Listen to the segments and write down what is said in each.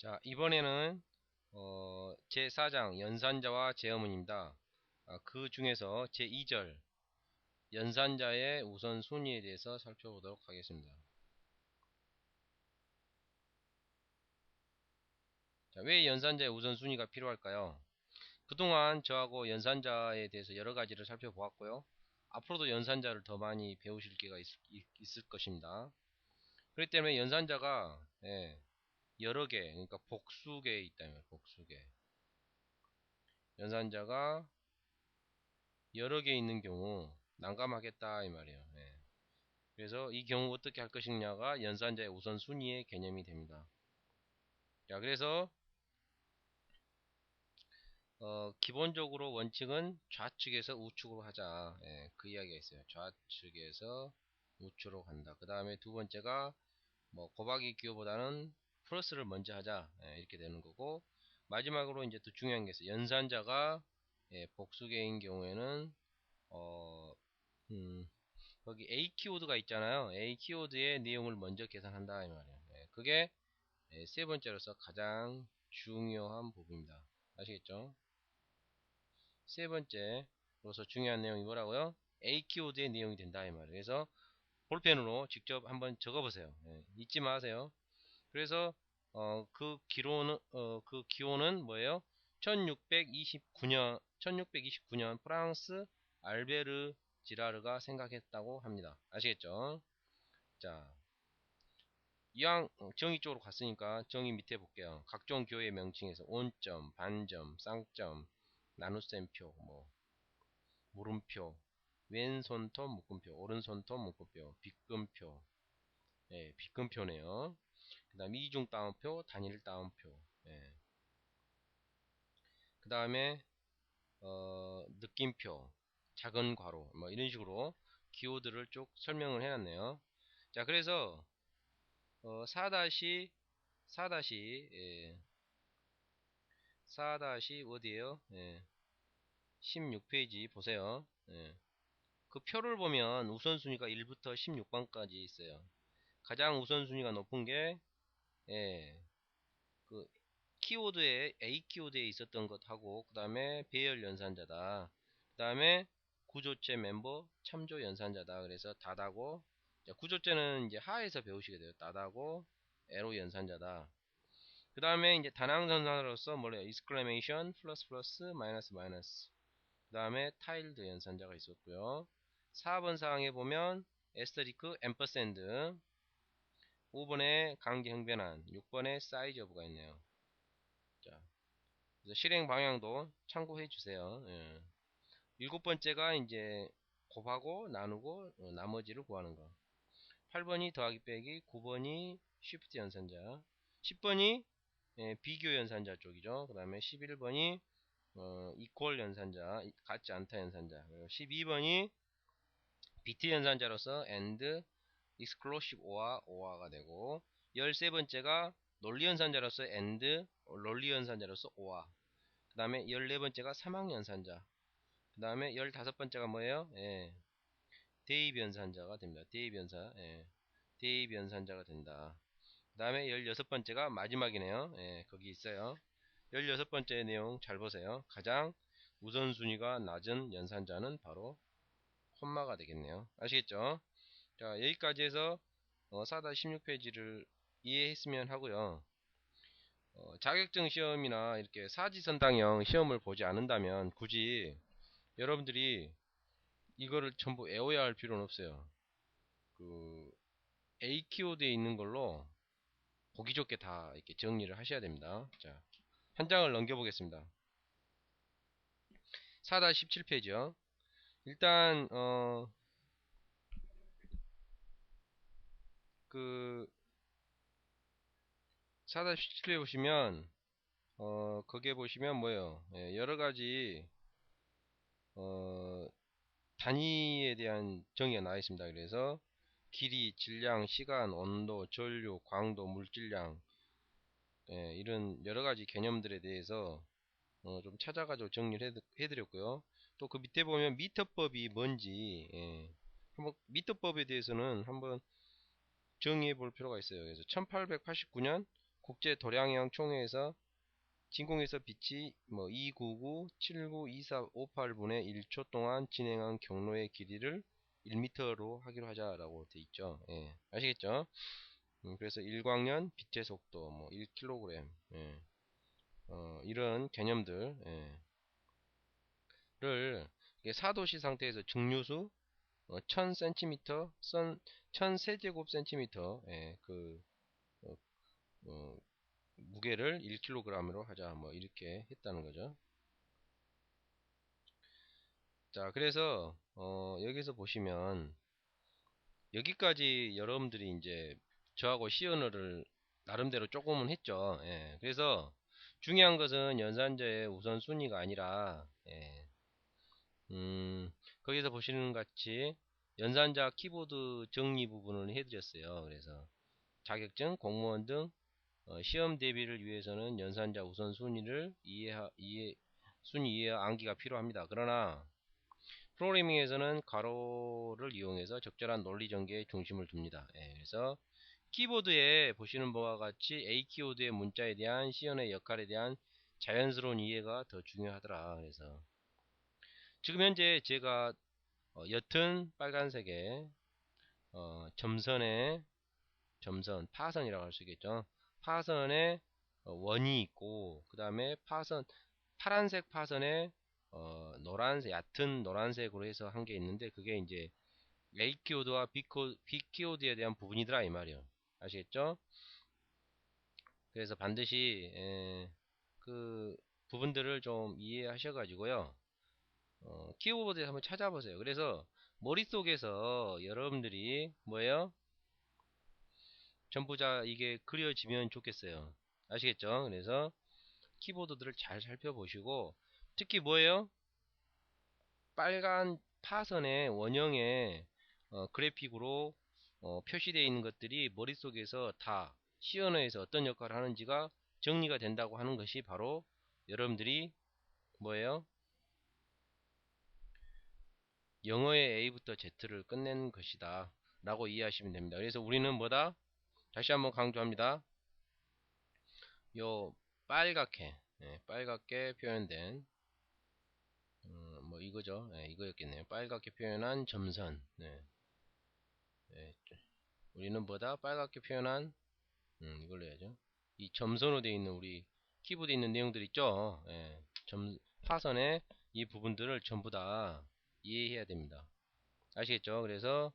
자, 이번에는 제4장 연산자와 제어문입니다. 그 중에서 제2절 연산자의 우선순위에 대해서 살펴보도록 하겠습니다. 자, 왜 연산자의 우선순위가 필요할까요? 그동안 저하고 연산자에 대해서 여러 가지를 살펴보았고요. 앞으로도 연산자를 더 많이 배우실 기회가 있을 것입니다. 그렇기 때문에 연산자가 여러 개, 그러니까 복수계에 있다면 복수계. 연산자가 여러 개 있는 경우 난감하겠다 이 말이에요. 그래서 이 경우 어떻게 할 것이냐가 연산자의 우선순위의 개념이 됩니다. 자, 그래서 기본적으로 원칙은 좌측에서 우측으로 하자. 그 이야기가 있어요. 좌측에서 우측으로 간다. 그 다음에 두 번째가 뭐 곱하기 기호보다는 플러스를 먼저 하자. 이렇게 되는 거고, 마지막으로 이제 또 중요한 게 있어요. 연산자가 복수계인 경우에는 어, 거기 A 키워드가 있잖아요. A 키워드의 내용을 먼저 계산한다 이 말이에요. 그게 세 번째로서 가장 중요한 부분입니다. 아시겠죠? 세 번째로서 중요한 내용이 뭐라고요? A 키워드의 내용이 된다 이 말이에요. 그래서 볼펜으로 직접 한번 적어보세요. 잊지 마세요. 그래서 그 기호는 뭐예요? 1629년 프랑스 알베르 지라르가 생각했다고 합니다. 아시겠죠? 자, 이왕 정의 쪽으로 갔으니까 정의 밑에 볼게요. 각종 교의 명칭에서 온점, 반점, 쌍점, 나눗셈표, 뭐 물음표, 왼손톱 묶음표, 오른손톱 묶음표, 빗금표, 빗금표네요. 그 다음 이중 따옴표, 단일 따옴표, 그 다음에 느낌표, 작은 괄호, 뭐 이런 식으로 기호들을 쭉 설명을 해놨네요. 자, 그래서 4다시 4다시 어디에요? 16페이지 보세요. 그 표를 보면 우선순위가 1부터 16번까지 있어요. 가장 우선순위가 높은 게 그 키워드에 A 키워드에 있었던 것하고, 그 다음에 배열 연산자다. 그 다음에 구조체 멤버 참조 연산자다. 그래서 다다고, 구조체는 이제 하에서 배우시게 돼요. 다다고 에로 연산자다. 그 다음에 이제 단항전산으로서 뭐래요? exclamation, 플러스 플러스, 마이너스 마이너스. 그 다음에 타일드 연산자가 있었고요. 4번 사항에 보면 에스터리크, 앰퍼샌드, 5번에 관계 형변환, 6번에 사이즈 오브가 있네요. 자, 그래서 실행 방향도 참고해 주세요. 일곱 번째가 이제 곱하고 나누고 나머지를 구하는 거. 8번이 더하기 빼기, 9번이 쉬프트 연산자, 10번이 비교 연산자 쪽이죠. 그 다음에 11번이 이퀄 연산자, 같지 않다 연산자, 그리고 12번이 비트 연산자로서 AND, exclusive OR가 되고, 13번째가 논리 연산자로서 AND, 논리 연산자로서 OR, 그 다음에 14번째가 사막 연산자, 그 다음에 15번째가 뭐예요? 대입 연산자가 됩니다. 대입 연산, 대입 연산자가 된다. 그 다음에 16번째가 마지막이네요. 거기 있어요. 16번째 내용 잘 보세요. 가장 우선순위가 낮은 연산자는 바로 콤마가 되겠네요. 아시겠죠? 자, 여기까지 해서 4-16페이지를 이해했으면 하고요. 자격증 시험이나 이렇게 사지선당형 시험을 보지 않는다면 굳이 여러분들이 이거를 전부 외워야 할 필요는 없어요. 그 A 키워드에 있는 걸로 보기 좋게 다 이렇게 정리를 하셔야 됩니다. 자, 한 장을 넘겨보겠습니다. 4-17페이지요. 일단 그 4-17페이지 보시면 거기에 보시면 뭐예요? 여러가지 단위에 대한 정의가 나와 있습니다. 그래서 길이, 질량, 시간, 온도, 전류, 광도, 물질량, 이런 여러가지 개념들에 대해서 좀 찾아가지고 정리를 해드렸고요. 또 그 밑에 보면 미터법이 뭔지, 한번 미터법에 대해서는 한번 정의해 볼 필요가 있어요. 그래서 1889년 국제 도량형 총회에서 진공에서 빛이 뭐 299-792458분의 1초 동안 진행한 경로의 길이를 1m로 하기로 하자라고 돼 있죠. 예, 아시겠죠? 그래서 일광년 빛의 속도 뭐 1kg, 예, 이런 개념들, 예, 를 4도시 상태에서 증류수 1000cm, 1000세제곱cm, 예, 어, 어, 무게를 1kg으로 하자 뭐 이렇게 했다는 거죠. 자, 그래서 여기서 보시면 여기까지 여러분들이 이제 저하고 시연어를 나름대로 조금은 했죠. 예, 그래서 중요한 것은 연산자의 우선순위가 아니라, 예, 거기서 보시는 것 같이 연산자 키보드 정리 부분을 해드렸어요. 그래서 자격증, 공무원 등 시험 대비를 위해서는 연산자 우선순위를 순위 이해와 암기가 필요합니다. 그러나 프로그래밍에서는 가로를 이용해서 적절한 논리 전개에 중심을 둡니다. 예, 그래서 키보드에 보시는 바와 같이 A 키보드의 문자에 대한 시연의 역할에 대한 자연스러운 이해가 더 중요하더라. 그래서 지금 현재 제가 옅은 빨간색의 점선 파선이라고 할 수 있겠죠. 파선에 원이 있고 그 다음에 파란색 파선에 노란색, 얕은 노란색으로 해서 한 게 있는데 그게 이제 A 키워드와 B 키워드에 대한 부분이더라 이 말이요. 아시겠죠? 그래서 반드시 그 부분들을 좀 이해하셔가지고요. 키워드에 한번 찾아보세요. 그래서 머릿속에서 여러분들이 뭐예요? 전부 다 이게 그려지면 좋겠어요. 아시겠죠? 그래서 키보드들을 잘 살펴보시고 특히 뭐예요? 빨간 파선의 원형의 그래픽으로 표시되어 있는 것들이 머릿속에서 다 시언어에서 어떤 역할을 하는지가 정리가 된다고 하는 것이 바로 여러분들이 뭐예요? 영어의 A부터 Z를 끝낸 것이다 라고 이해하시면 됩니다. 그래서 우리는 뭐다? 다시 한번 강조합니다. 요 빨갛게, 예, 빨갛게 표현된 뭐 이거죠. 예, 이거였겠네요. 빨갛게 표현한 점선. 네. 예, 우리는 뭐다? 빨갛게 표현한 이걸로 해야죠. 이 점선으로 되어 있는 우리 키보드에 있는 내용들 있죠. 예, 파선의 이 부분들을 전부 다 이해해야 됩니다. 아시겠죠? 그래서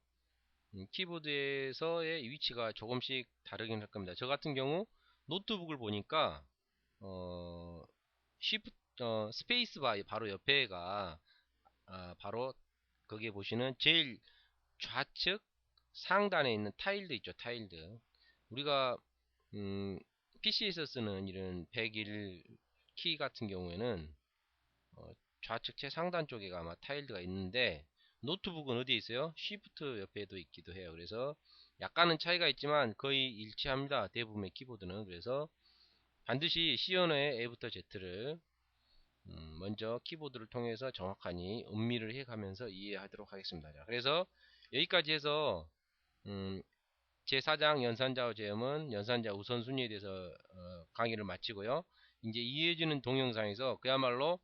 키보드에서의 위치가 조금씩 다르긴 할 겁니다. 저 같은 경우 노트북을 보니까 쉬프트 스페이스바 바로 옆에가 바로 거기에 보시는 제일 좌측 상단에 있는 타일드 있죠. 타일드. 우리가 PC에서 쓰는 이런 101 키 같은 경우에는 좌측 최상단 쪽에 아마 타일드가 있는데 노트북은 어디에 있어요? 쉬프트 옆에도 있기도 해요. 그래서 약간은 차이가 있지만 거의 일치합니다. 대부분의 키보드는. 그래서 반드시 C 언어의 A부터 Z를 먼저 키보드를 통해서 정확하니 음미를 해가면서 이해하도록 하겠습니다. 자, 그래서 여기까지 해서 제4장 연산자와 제음은 연산자 우선순위에 대해서 강의를 마치고요. 이제 이해해주는 동영상에서 그야말로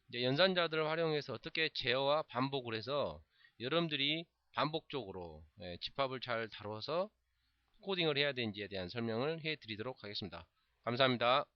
이제 연산자들을 활용해서 어떻게 제어와 반복을 해서 여러분들이 반복적으로 집합을 잘 다뤄서 코딩을 해야 되는지에 대한 설명을 해 드리도록 하겠습니다. 감사합니다.